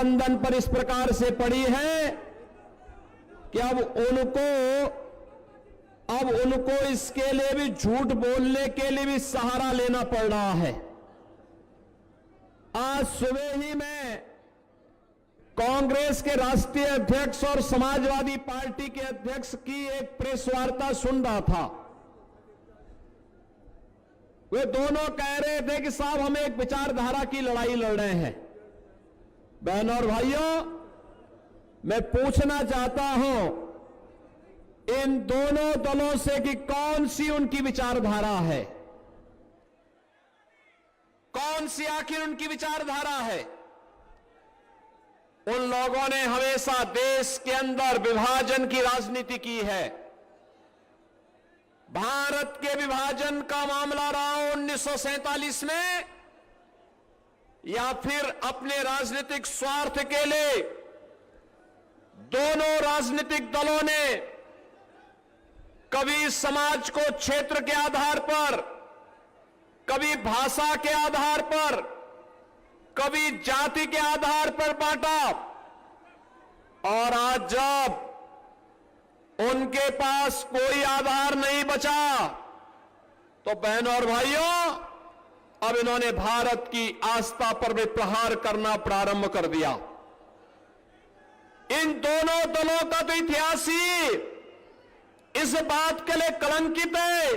गठबंधन पर इस प्रकार से पड़ी है कि अब उनको इसके लिए भी झूठ बोलने के लिए भी सहारा लेना पड़ रहा है। आज सुबह ही मैं कांग्रेस के राष्ट्रीय अध्यक्ष और समाजवादी पार्टी के अध्यक्ष की एक प्रेस वार्ता सुन रहा था। वे दोनों कह रहे थे कि साहब हम एक विचारधारा की लड़ाई लड़ रहे हैं। बहनों और भाइयों, मैं पूछना चाहता हूं इन दोनों दलों से कि कौन सी उनकी विचारधारा है, कौन सी आखिर उनकी विचारधारा है। उन लोगों ने हमेशा देश के अंदर विभाजन की राजनीति की है। भारत के विभाजन का मामला रहा 1947 में, या फिर अपने राजनीतिक स्वार्थ के लिए दोनों राजनीतिक दलों ने कभी समाज को क्षेत्र के आधार पर, कभी भाषा के आधार पर, कभी जाति के आधार पर बांटा, और आज जब उनके पास कोई आधार नहीं बचा तो बहनों और भाइयों अब इन्होंने भारत की आस्था पर भी प्रहार करना प्रारंभ कर दिया। इन दोनों दलों का तो इतिहास ही इस बात के लिए कलंकित है।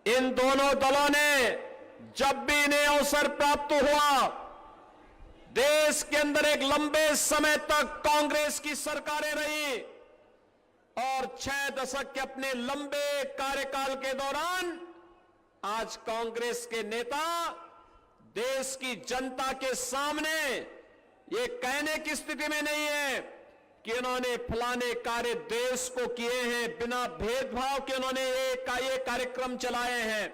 इन दोनों दलों ने जब भी इन्हें अवसर प्राप्त हुआ, देश के अंदर एक लंबे समय तक कांग्रेस की सरकारें रही और 6 दशक के अपने लंबे कार्यकाल के दौरान आज कांग्रेस के नेता देश की जनता के सामने ये कहने की स्थिति में नहीं है कि उन्होंने फलाने कार्य देश को किए हैं, बिना भेदभाव के उन्होंने ये कार्यक्रम चलाए हैं।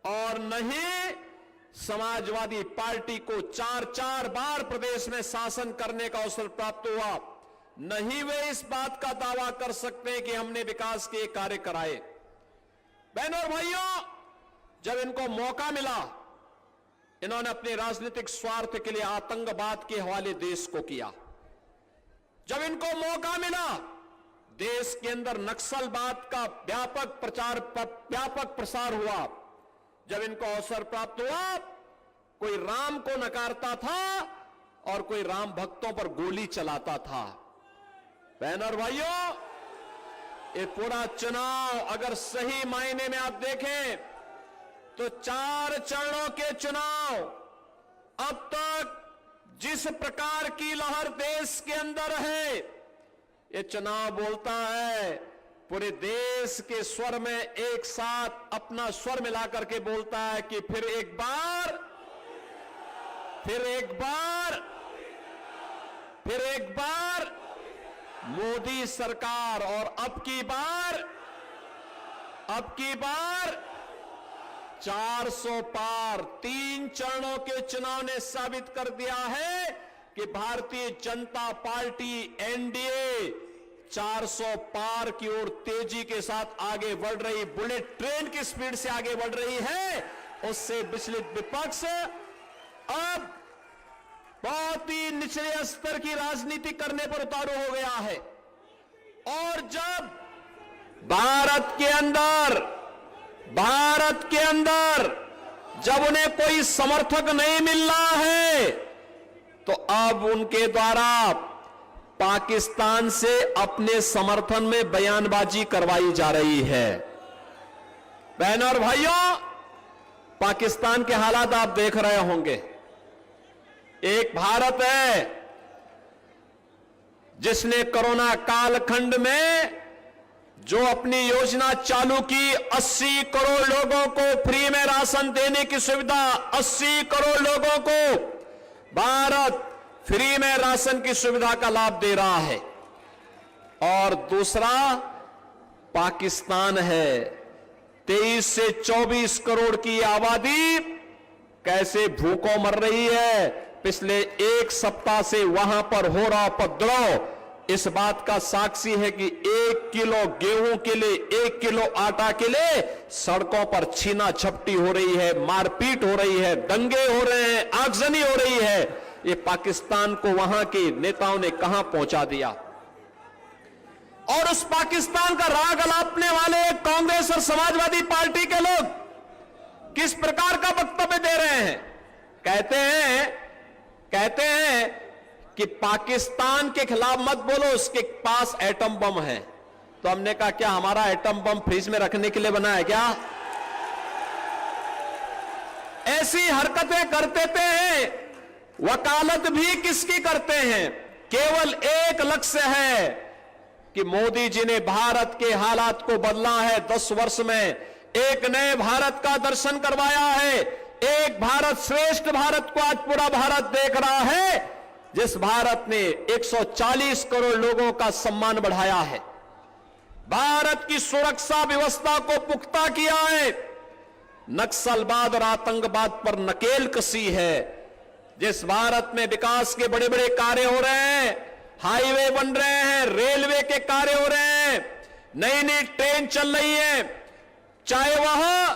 और नहीं समाजवादी पार्टी को 4 बार प्रदेश में शासन करने का अवसर प्राप्त हुआ, नहीं वे इस बात का दावा कर सकते हैं कि हमने विकास के कार्य कराए। बहनों और भाइयों, जब इनको मौका मिला, इन्होंने अपने राजनीतिक स्वार्थ के लिए आतंकवाद के हवाले देश को किया। जब इनको मौका मिला, देश के अंदर नक्सलवाद का व्यापक प्रसार हुआ। जब इनको अवसर प्राप्त हुआ, कोई राम को नकारता था और कोई राम भक्तों पर गोली चलाता था। बहनों और भाइयों, ये पूरा चुनाव अगर सही मायने में आप देखें तो 4 चरणों के चुनाव, अब तक जिस प्रकार की लहर देश के अंदर है, ये चुनाव बोलता है, पूरे देश के स्वर में एक साथ अपना स्वर मिलाकर के बोलता है कि फिर एक बार मोदी सरकार, और अब की बार 400 पार। 3 चरणों के चुनाव ने साबित कर दिया है कि भारतीय जनता पार्टी एनडीए 400 पार की ओर तेजी के साथ आगे बढ़ रही, बुलेट ट्रेन की स्पीड से आगे बढ़ रही है। उससे विचलित विपक्ष अब बहुत ही निचले स्तर की राजनीति करने पर उतारू हो गया है। और जब भारत के अंदर जब उन्हें कोई समर्थक नहीं मिल रहा है, तो अब उनके द्वारा पाकिस्तान से अपने समर्थन में बयानबाजी करवाई जा रही है। बहनों और भाइयों, पाकिस्तान के हालात आप देख रहे होंगे। एक भारत है जिसने कोरोना कालखंड में जो अपनी योजना चालू की, 80 करोड़ लोगों को फ्री में राशन देने की सुविधा, 80 करोड़ लोगों को भारत फ्री में राशन की सुविधा का लाभ दे रहा है। और दूसरा पाकिस्तान है, 23 से 24 करोड़ की आबादी कैसे भूखों मर रही है। पिछले 1 सप्ताह से वहां पर हो रहा उपद्रव इस बात का साक्षी है कि 1 किलो गेहूं के लिए, 1 किलो आटा के लिए सड़कों पर छीना झपटी हो रही है, मारपीट हो रही है, दंगे हो रहे हैं, आगजनी हो रही है। ये पाकिस्तान को वहां के नेताओं ने कहां पहुंचा दिया। और उस पाकिस्तान का राग अलापने वाले कांग्रेस और समाजवादी पार्टी के लोग किस प्रकार का वक्तव्य दे रहे हैं। कहते हैं कि पाकिस्तान के खिलाफ मत बोलो, उसके पास एटम बम है। तो हमने कहा क्या हमारा एटम बम फ्रिज में रखने के लिए बना है क्या? ऐसी हरकतें करते थे। वकालत भी किसकी करते हैं? केवल एक लक्ष्य है कि मोदी जी ने भारत के हालात को बदला है। 10 वर्ष में एक नए भारत का दर्शन करवाया है। एक भारत श्रेष्ठ भारत को आज पूरा भारत देख रहा है, जिस भारत ने 140 करोड़ लोगों का सम्मान बढ़ाया है। भारत की सुरक्षा व्यवस्था को पुख्ता किया है। नक्सलवाद और आतंकवाद पर नकेल कसी है। जिस भारत में विकास के बड़े बड़े कार्य हो रहे हैं, हाईवे बन रहे हैं, रेलवे के कार्य हो रहे हैं, नई नई ट्रेन चल रही है, चाहे वह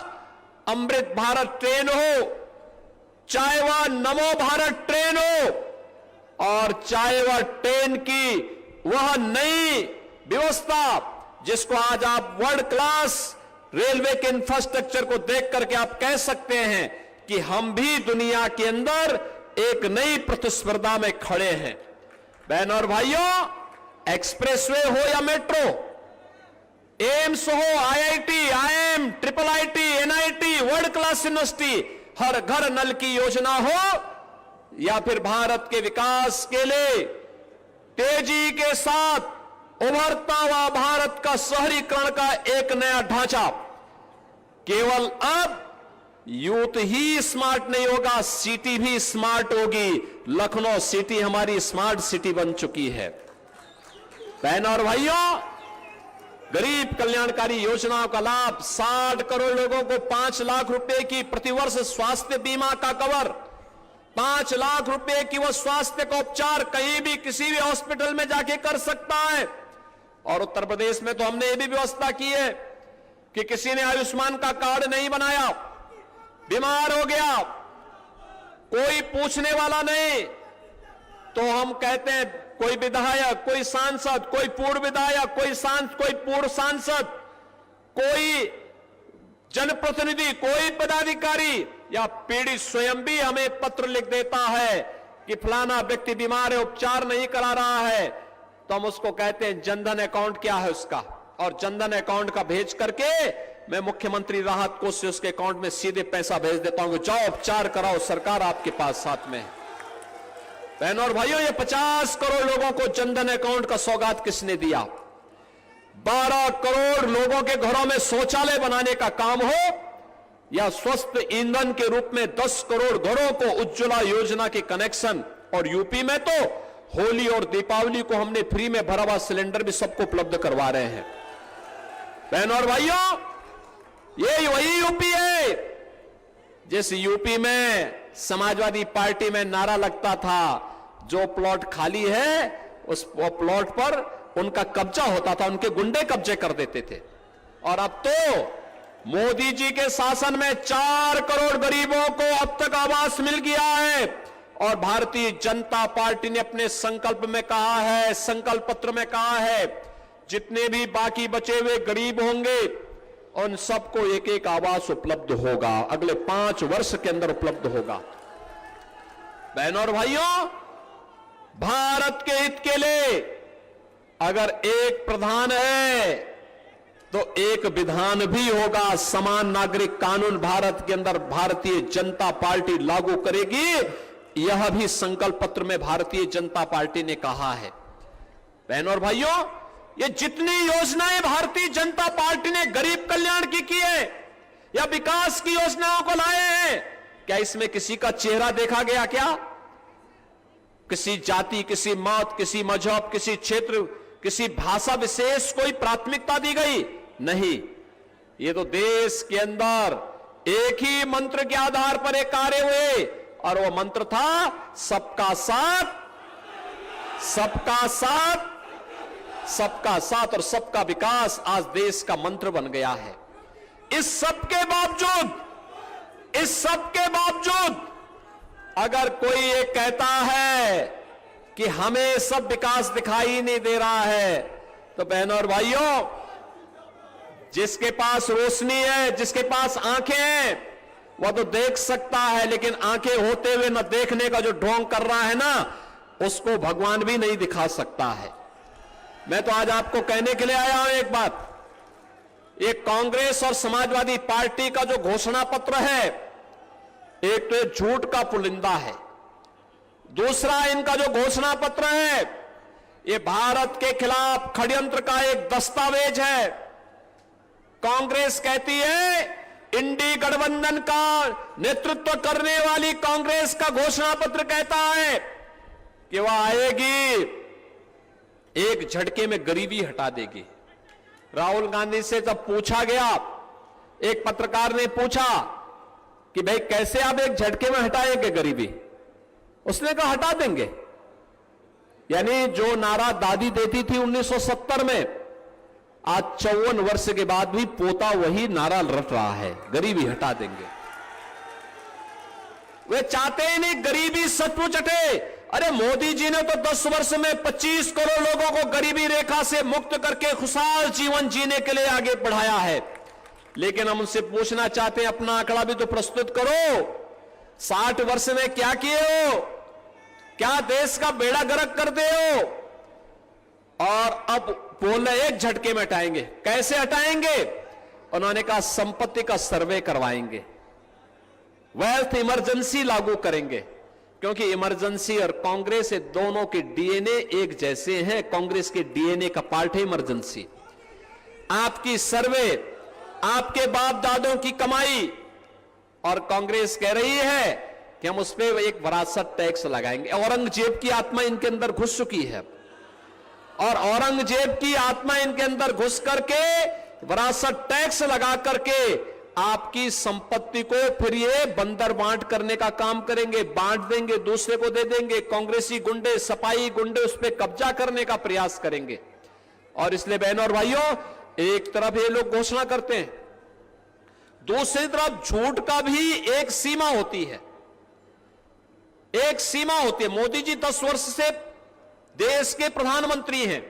अमृत भारत ट्रेन हो, चाहे वह नमो भारत ट्रेन हो, और चाहे वह ट्रेन की वह नई व्यवस्था जिसको आज आप वर्ल्ड क्लास रेलवे के इंफ्रास्ट्रक्चर को देख करके आप कह सकते हैं कि हम भी दुनिया के अंदर एक नई प्रतिस्पर्धा में खड़े हैं। बहनों और भाइयों, एक्सप्रेसवे हो या मेट्रो, एम्स हो, IIT, IIM, triple IT, NIT, world class university, हर घर नल की योजना हो, या फिर भारत के विकास के लिए तेजी के साथ उभरता हुआ भारत का शहरीकरण का एक नया ढांचा, केवल अब यूथ ही स्मार्ट नहीं होगा, सिटी भी स्मार्ट होगी। लखनऊ सिटी हमारी स्मार्ट सिटी बन चुकी है। बहनों और भाइयों, गरीब कल्याणकारी योजनाओं का लाभ, 60 करोड़ लोगों को 5 लाख रुपए की प्रतिवर्ष स्वास्थ्य बीमा का कवर, 5 लाख रुपए की वो स्वास्थ्य का उपचार कहीं भी किसी भी हॉस्पिटल में जाके कर सकता है। और उत्तर प्रदेश में तो हमने ये भी व्यवस्था की है कि किसी ने आयुष्मान का कार्ड नहीं बनाया, बीमार हो गया, कोई पूछने वाला नहीं, तो हम कहते हैं कोई विधायक, कोई सांसद, कोई पूर्व विधायक, कोई पूर्व सांसद, कोई जनप्रतिनिधि, कोई पदाधिकारी या पीड़ित स्वयं भी हमें पत्र लिख देता है कि फलाना व्यक्ति बीमार है, उपचार नहीं करा रहा है, तो हम उसको कहते हैं जनधन अकाउंट क्या है उसका, और जनधन अकाउंट का भेज करके मैं मुख्यमंत्री राहत कोष से उसके अकाउंट में सीधे पैसा भेज देता हूं कि जाओ उपचार कराओ, सरकार आपके पास साथ में है। बहनों और भाइयों, ये 50 करोड़ लोगों को जनधन अकाउंट का सौगात किसने दिया? 12 करोड़ लोगों के घरों में शौचालय बनाने का काम हो, या स्वस्थ ईंधन के रूप में 10 करोड़ घरों को उज्ज्वला योजना के कनेक्शन, और यूपी में तो होली और दीपावली को हमने फ्री में भरा हुआ सिलेंडर भी सबको उपलब्ध करवा रहे हैं। बहनों और भाइयों, ये वही यूपी है जिस यूपी में समाजवादी पार्टी में नारा लगता था, जो प्लॉट खाली है उस प्लॉट पर उनका कब्जा होता था, उनके गुंडे कब्जे कर देते थे। और अब तो मोदी जी के शासन में 4 करोड़ गरीबों को अब तक आवास मिल गया है। और भारतीय जनता पार्टी ने अपने संकल्प में कहा है, संकल्प पत्र में कहा है, जितने भी बाकी बचे हुए गरीब होंगे उन सबको एक एक आवास उपलब्ध होगा, अगले 5 वर्ष के अंदर उपलब्ध होगा। बहनों और भाइयों, भारत के हित के लिए अगर एक प्रधान है तो एक विधान भी होगा। समान नागरिक कानून भारत के अंदर भारतीय जनता पार्टी लागू करेगी, यह भी संकल्प पत्र में भारतीय जनता पार्टी ने कहा है। बहनों और भाइयों, ये जितनी योजनाएं भारतीय जनता पार्टी ने गरीब कल्याण की है या विकास की योजनाओं को लाए हैं, क्या इसमें किसी का चेहरा देखा गया? क्या किसी जाति, किसी मत, किसी मजहब, किसी क्षेत्र, किसी भाषा विशेष कोई प्राथमिकता दी गई? नहीं। ये तो देश के अंदर एक ही मंत्र के आधार पर एक कार्य हुए, और वो मंत्र था सबका साथ, सबका साथ, सबका साथ और सबका विकास। आज देश का मंत्र बन गया है। इस सब के बावजूद अगर कोई ये कहता है कि हमें सब विकास दिखाई नहीं दे रहा है, तो बहनों और भाइयों, जिसके पास रोशनी है, जिसके पास आंखें हैं, वह तो देख सकता है, लेकिन आंखें होते हुए न देखने का जो ढोंग कर रहा है ना, उसको भगवान भी नहीं दिखा सकता है। मैं तो आज आपको कहने के लिए आया हूं एक बात, ये कांग्रेस और समाजवादी पार्टी का जो घोषणा पत्र है, एक तो ये झूठ का पुलिंदा है, दूसरा इनका जो घोषणा पत्र है ये भारत के खिलाफ षड्यंत्र का एक दस्तावेज है। कांग्रेस कहती है, इंडी गठबंधन का नेतृत्व करने वाली कांग्रेस का घोषणा पत्र कहता है कि वह आएगी, एक झटके में गरीबी हटा देगी। राहुल गांधी से जब पूछा गया, एक पत्रकार ने पूछा कि भाई कैसे आप एक झटके में हटाएंगे गरीबी, उसने कहा हटा देंगे। यानी जो नारा दादी देती थी 1970 में, आज 54 वर्ष के बाद भी पोता वही नारा रट रहा है, गरीबी हटा देंगे। वे चाहते ही नहीं गरीबी सचमुच हटे। अरे मोदी जी ने तो 10 वर्ष में 25 करोड़ लोगों को गरीबी रेखा से मुक्त करके खुशहाल जीवन जीने के लिए आगे बढ़ाया है। लेकिन हम उनसे पूछना चाहते हैं, अपना आंकड़ा भी तो प्रस्तुत करो। 60 वर्ष में क्या किए हो, क्या देश का बेड़ा गर्क कर दे हो, और अब बोल रहे एक झटके में हटाएंगे। कैसे हटाएंगे? उन्होंने कहा संपत्ति का सर्वे करवाएंगे, वेल्थ इमरजेंसी लागू करेंगे, क्योंकि इमरजेंसी और कांग्रेस ये दोनों के डीएनए एक जैसे हैं। कांग्रेस के डीएनए का पार्ट है इमरजेंसी। आपकी सर्वे, आपके बाप दादों की कमाई, और कांग्रेस कह रही है कि हम उस पर एक विरासत टैक्स लगाएंगे। औरंगजेब की आत्मा इनके अंदर घुस चुकी है, और औरंगजेब की आत्मा इनके अंदर घुस करके विरासत टैक्स लगा करके आपकी संपत्ति को फिर ये बंदर बांट करने का काम करेंगे, बांट देंगे, दूसरे को दे देंगे। कांग्रेसी गुंडे, सपाई गुंडे उस पर कब्जा करने का प्रयास करेंगे। और इसलिए बहनों और भाइयों, एक तरफ ये लोग घोषणा करते हैं, दूसरी तरफ झूठ का भी एक सीमा होती है, एक सीमा होती है। मोदी जी 10 वर्ष से देश के प्रधानमंत्री हैं।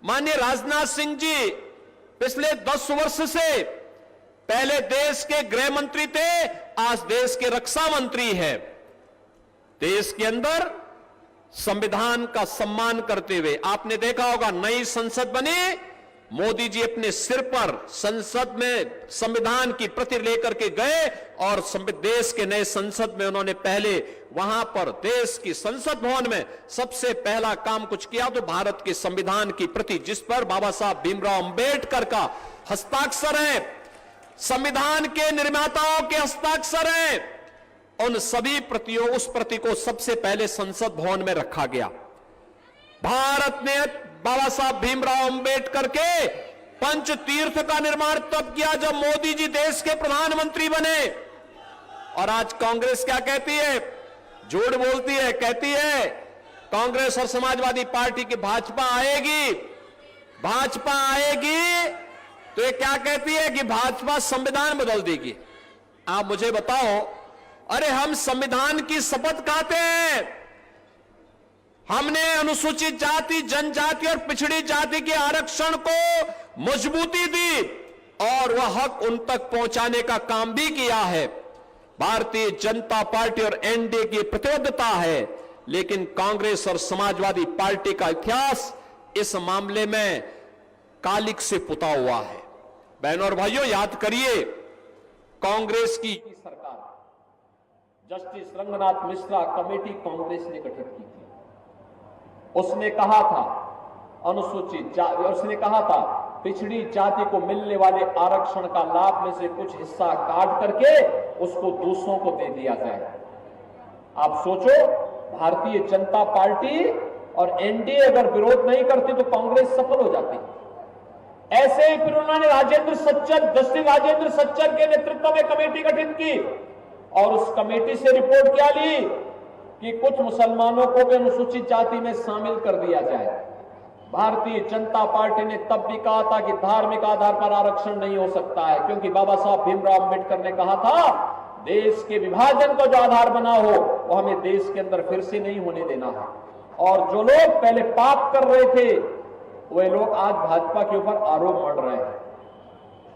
माननीय राजनाथ सिंह जी पिछले 10 वर्ष से पहले देश के गृह मंत्री थे, आज देश के रक्षा मंत्री हैं। देश के अंदर संविधान का सम्मान करते हुए आपने देखा होगा, नई संसद बनी, मोदी जी अपने सिर पर संसद में संविधान की प्रति लेकर के गए, और देश के नए संसद में उन्होंने पहले वहां पर देश की संसद भवन में सबसे पहला काम कुछ किया तो भारत के संविधान की प्रति, जिस पर बाबा साहब भीमराव अंबेडकर का हस्ताक्षर है, संविधान के निर्माताओं के हस्ताक्षर हैं, उन सभी प्रतियों, उस प्रति को सबसे पहले संसद भवन में रखा गया। भारत ने बाबा साहब भीमराव अंबेडकर के पंच तीर्थ का निर्माण तब किया जब मोदी जी देश के प्रधानमंत्री बने। और आज कांग्रेस क्या कहती है? झूठ बोलती है, कहती है कांग्रेस और समाजवादी पार्टी की भाजपा आएगी, भाजपा आएगी तो ये क्या कहती है कि भाजपा संविधान बदल देगी। आप मुझे बताओ, अरे हम संविधान की शपथ खाते हैं, हमने अनुसूचित जाति, जनजाति और पिछड़ी जाति के आरक्षण को मजबूती दी और वह हक उन तक पहुंचाने का काम भी किया है। भारतीय जनता पार्टी और एनडीए की प्रतिबद्धता है, लेकिन कांग्रेस और समाजवादी पार्टी का इतिहास इस मामले में कालिक से पुता हुआ है। बहनों और भाइयों, याद करिए, कांग्रेस की सरकार जस्टिस रंगनाथ मिश्रा कमेटी कांग्रेस ने गठित की थी। उसने कहा था अनुसूचित जाति, उसने कहा था पिछड़ी जाति को मिलने वाले आरक्षण का लाभ में से कुछ हिस्सा काट करके उसको दूसरों को दे दिया जाए। आप सोचो, भारतीय जनता पार्टी और एनडीए अगर विरोध नहीं करती तो कांग्रेस सफल हो जाती। ऐसे ही फिर उन्होंने राजेंद्र सच्चर, जस्टिस राजेंद्र सच्चर के नेतृत्व में कमेटी गठित की और उस कमेटी से रिपोर्ट क्या ली कि कुछ मुसलमानों को भी अनुसूचित जाति में शामिल कर दिया जाए। भारतीय जनता पार्टी ने तब भी कहा था कि धार्मिक आधार पर आरक्षण नहीं हो सकता है, क्योंकि बाबा साहब भीमराव अंबेडकर ने कहा था देश के विभाजन को जो आधार बना हो वो हमें देश के अंदर फिर से नहीं होने देना है। और जो लोग पहले पाप कर रहे थे वे लोग आज भाजपा के ऊपर आरोप मढ़ रहे हैं,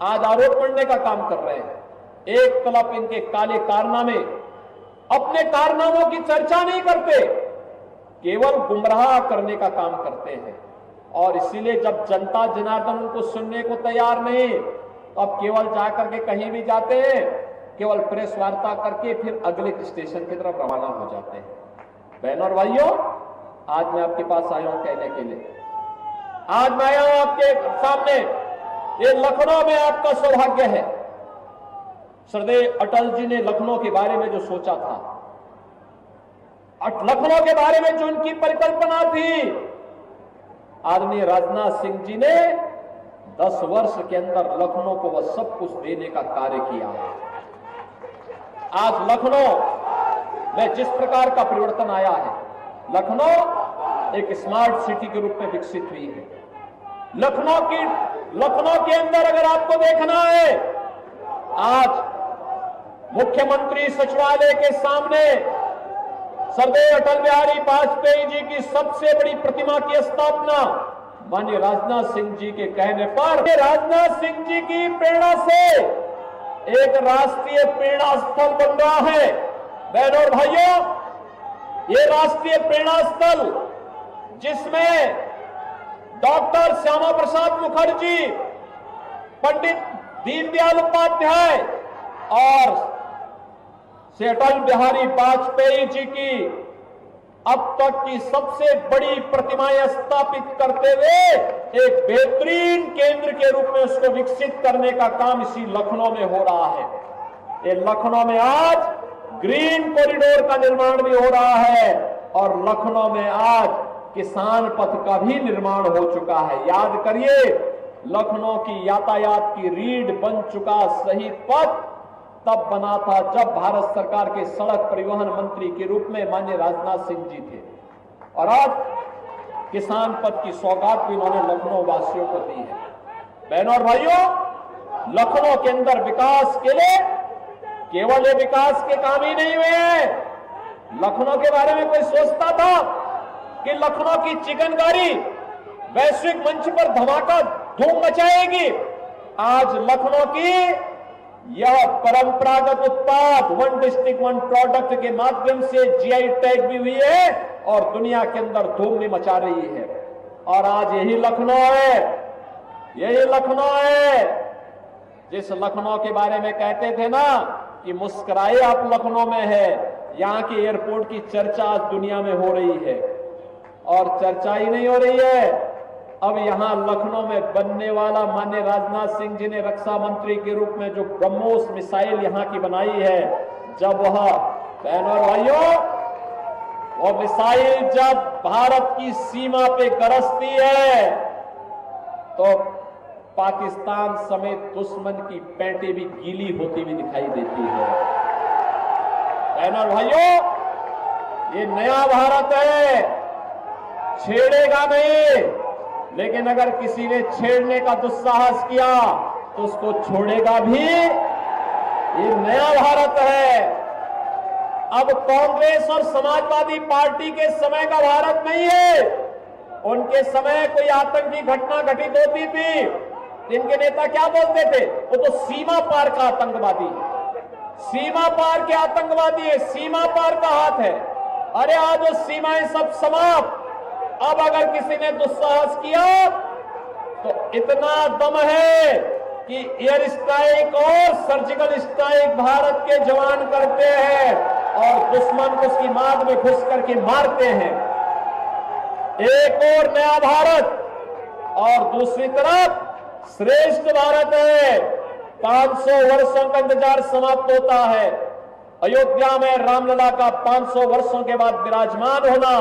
आज आरोप मढ़ने का काम कर रहे हैं। एक तरफ इनके काले कारनामे, अपने कारनामों की चर्चा नहीं करते, केवल गुमराह करने का काम करते हैं। और इसीलिए जब जनता जनार्दन उनको सुनने को तैयार नहीं, अब केवल जाकर के कहीं भी जाते हैं, केवल प्रेस वार्ता करके फिर अगले स्टेशन की तरफ रवाना हो जाते हैं। बहनों और भाइयों, आज मैं आपके पास आया हूं कहने के लिए, आज मैं आया हूं आपके सामने, ये लखनऊ में आपका सौभाग्य है। श्रद्धेय अटल जी ने लखनऊ के बारे में जो सोचा था, लखनऊ के बारे में जो उनकी परिकल्पना थी, आदरणीय राजनाथ सिंह जी ने 10 वर्ष के अंदर लखनऊ को वह सब कुछ देने का कार्य किया। आज लखनऊ में जिस प्रकार का परिवर्तन आया है, लखनऊ एक स्मार्ट सिटी के रूप में विकसित हुई है। लखनऊ के अंदर अगर आपको देखना है, आज मुख्यमंत्री सचिवालय के सामने सरदेव अटल बिहारी वाजपेयी जी की सबसे बड़ी प्रतिमा की स्थापना माननीय राजनाथ सिंह जी के कहने पर, राजनाथ सिंह जी की प्रेरणा से एक राष्ट्रीय प्रेरणा स्थल बन रहा है। बहनों और भाइयों, ये राष्ट्रीय प्रेरणा स्थल जिसमें डॉक्टर श्यामा प्रसाद मुखर्जी, पंडित दीनदयाल उपाध्याय और श्री अटल बिहारी वाजपेयी जी की अब तक की सबसे बड़ी प्रतिमाएं स्थापित करते हुए एक बेहतरीन केंद्र के रूप में उसको विकसित करने का काम इसी लखनऊ में हो रहा है। ये लखनऊ में आज ग्रीन कॉरिडोर का निर्माण भी हो रहा है और लखनऊ में आज किसान पथ का भी निर्माण हो चुका है। याद करिए, लखनऊ की यातायात की रीढ़ बन चुका सही पथ तब बना था जब भारत सरकार के सड़क परिवहन मंत्री के रूप में माननीय राजनाथ सिंह जी थे, और आज किसान पथ की सौगात भी उन्होंने लखनऊ वासियों को दी है। बहनों और भाइयों, लखनऊ के अंदर विकास के लिए केवल ये विकास के काम ही नहीं हुए हैं। लखनऊ के बारे में कोई सोचता था कि लखनऊ की चिकनकारी वैश्विक मंच पर धमाका धूम मचाएगी? आज लखनऊ की यह परंपरागत उत्पाद वन डिस्ट्रिक्ट वन प्रोडक्ट के माध्यम से जीआई टैग भी हुई है और दुनिया के अंदर धूम भी मचा रही है। और आज यही लखनऊ है, यही लखनऊ है जिस लखनऊ के बारे में कहते थे ना कि मुस्कुराए आप लखनऊ में है। यहां के एयरपोर्ट की चर्चा आज दुनिया में हो रही है, और चर्चा ही नहीं हो रही है, अब यहां लखनऊ में बनने वाला माननीय राजनाथ सिंह जी ने रक्षा मंत्री के रूप में जो ब्रह्मोस मिसाइल यहां की बनाई है, जब वह, बहनों और भाइयों, वो मिसाइल जब भारत की सीमा पे गरजती है तो पाकिस्तान समेत दुश्मन की पैंटें भी गीली होती हुई दिखाई देती है। बहनों और भाइयों, ये नया भारत है, छेड़ेगा नहीं, लेकिन अगर किसी ने छेड़ने का दुस्साहस किया तो उसको छोड़ेगा भी। ये नया भारत है। अब कांग्रेस और समाजवादी पार्टी के समय का भारत नहीं है। उनके समय कोई आतंकी घटना घटित होती थी, इनके नेता क्या बोलते थे? वो तो सीमा पार का आतंकवादी है, सीमा पार के आतंकवादी है, सीमा पार का हाथ है। अरे आज वो सीमाएं सब समाप्त। अब अगर किसी ने दुस्साहस किया तो इतना दम है कि एयर स्ट्राइक और सर्जिकल स्ट्राइक भारत के जवान करते हैं और दुश्मन को उसकी माद में घुस करके मारते हैं। एक और नया भारत और दूसरी तरफ श्रेष्ठ भारत है। 500 वर्षों का इंतजार समाप्त होता है। अयोध्या में रामलला का 500 वर्षों के बाद विराजमान होना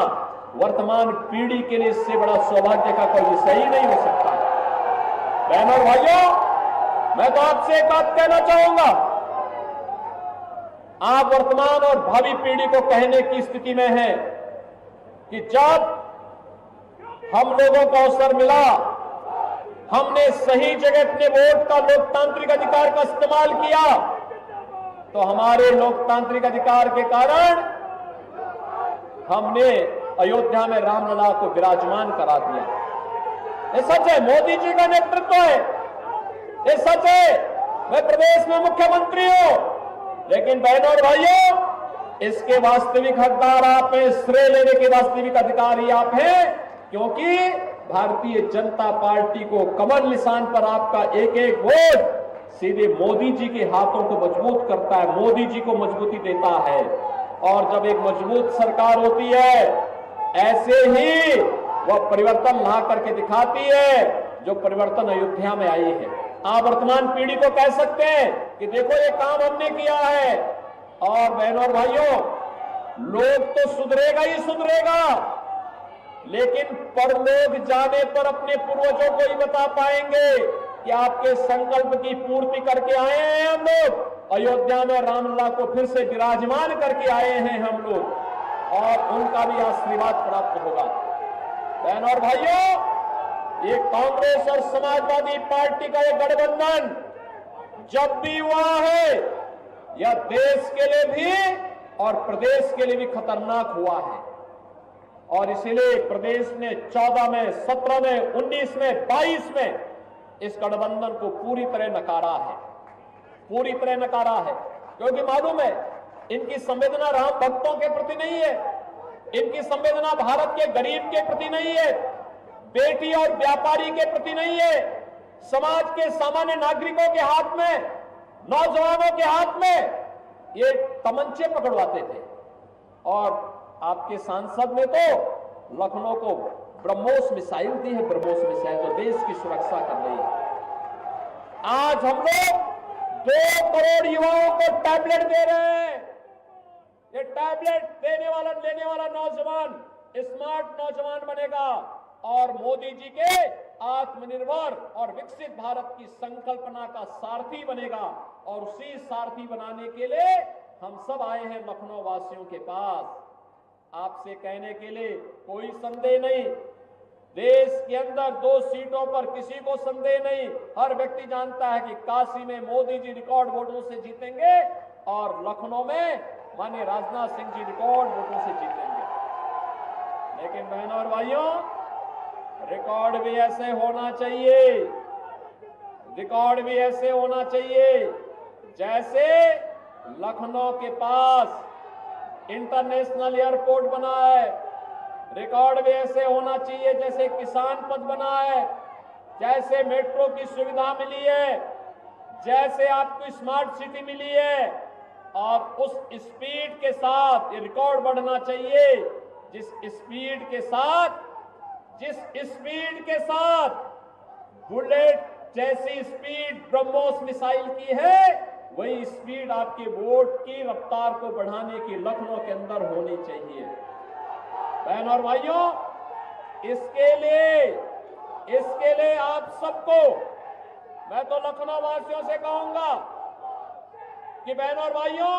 वर्तमान पीढ़ी के लिए इससे बड़ा सौभाग्य का कोई विषय ही नहीं हो सकता। बहनों और भाइयों, मैं तो आपसे एक बात कहना चाहूंगा, आप वर्तमान और भावी पीढ़ी को कहने की स्थिति में हैं कि जब हम लोगों को अवसर मिला, हमने सही जगह अपने वोट का लोकतांत्रिक अधिकार का इस्तेमाल किया, तो हमारे लोकतांत्रिक अधिकार के कारण हमने अयोध्या में रामलला को विराजमान करा दिया। ये सच है, मोदी जी का नेतृत्व है, ये सच है। मैं प्रदेश में मुख्यमंत्री हूं, लेकिन बहनों और भाइयों, इसके वास्तविक हकदार आप हैं, श्रेय लेने के वास्तविक अधिकारी आप हैं, क्योंकि भारतीय जनता पार्टी को कमल निशान पर आपका एक एक वोट सीधे मोदी जी के हाथों को मजबूत करता है, मोदी जी को मजबूती देता है। और जब एक मजबूत सरकार होती है, ऐसे ही वह परिवर्तन ला करके दिखाती है, जो परिवर्तन अयोध्या में आई है। आप वर्तमान पीढ़ी को कह सकते हैं कि देखो ये काम हमने किया है। और बहनों और भाइयों, लोग तो सुधरेगा ही सुधरेगा, लेकिन परलोक जाने पर अपने पूर्वजों को ही बता पाएंगे कि आपके संकल्प की पूर्ति करके आए हैं हम लोग, अयोध्या में रामलला को फिर से विराजमान करके आए हैं हम लोग, और उनका भी आशीर्वाद प्राप्त होगा। बहनों और भाइयों, ये कांग्रेस और समाजवादी पार्टी का ये गठबंधन जब भी हुआ है, यह देश के लिए भी और प्रदेश के लिए भी खतरनाक हुआ है। और इसीलिए प्रदेश ने 14 में, 17 में, 19 में, 22 में इस गठबंधन को पूरी तरह नकारा है, पूरी तरह नकारा है। क्योंकि मालूम है, इनकी संवेदना राम भक्तों के प्रति नहीं है, इनकी संवेदना भारत के गरीब के प्रति नहीं है, बेटी और व्यापारी के प्रति नहीं है, समाज के सामान्य नागरिकों के हाथ में, नौजवानों के हाथ में ये तमंचे पकड़वाते थे। और आपके सांसद ने तो लखनऊ को ब्रह्मोस मिसाइल दी है, ब्रह्मोस मिसाइल जो देश की सुरक्षा कर रही है। आज हम लोग 2 करोड़ युवाओं को टैबलेट दे रहे हैं। ये टैबलेट देने वाला, लेने वाला नौजवान स्मार्ट नौजवान बनेगा और मोदी जी के आत्मनिर्भर और विकसित भारत की संकल्पना का सारथी बनेगा। और उसी सारथी बनाने के लिए हम सब आए हैं लखनऊ वासियों के पास, आपसे कहने के लिए कोई संदेह नहीं। देश के अंदर 2 सीटों पर किसी को संदेह नहीं। हर व्यक्ति जानता है कि काशी में मोदी जी रिकॉर्ड वोटों से जीतेंगे और लखनऊ में माननीय राजनाथ सिंह जी रिकॉर्ड वोटों से जीतेंगे। लेकिन बहनों और भाइयों, रिकॉर्ड भी ऐसे होना चाहिए, रिकॉर्ड भी ऐसे होना चाहिए जैसे लखनऊ के पास इंटरनेशनल एयरपोर्ट बना है। रिकॉर्ड भी ऐसे होना चाहिए जैसे किसान पथ बना है, जैसे मेट्रो की सुविधा मिली है, जैसे आपको स्मार्ट सिटी मिली है। और उस स्पीड के साथ ये रिकॉर्ड बढ़ना चाहिए जिस स्पीड के साथ बुलेट जैसी स्पीड ब्रह्मोस मिसाइल की है, वही स्पीड आपके वोट की रफ्तार को बढ़ाने की लखनऊ के अंदर होनी चाहिए। बहनों और भाइयों, इसके लिए आप सबको, मैं तो लखनऊ वासियों से कहूंगा कि बहनों और भाइयों,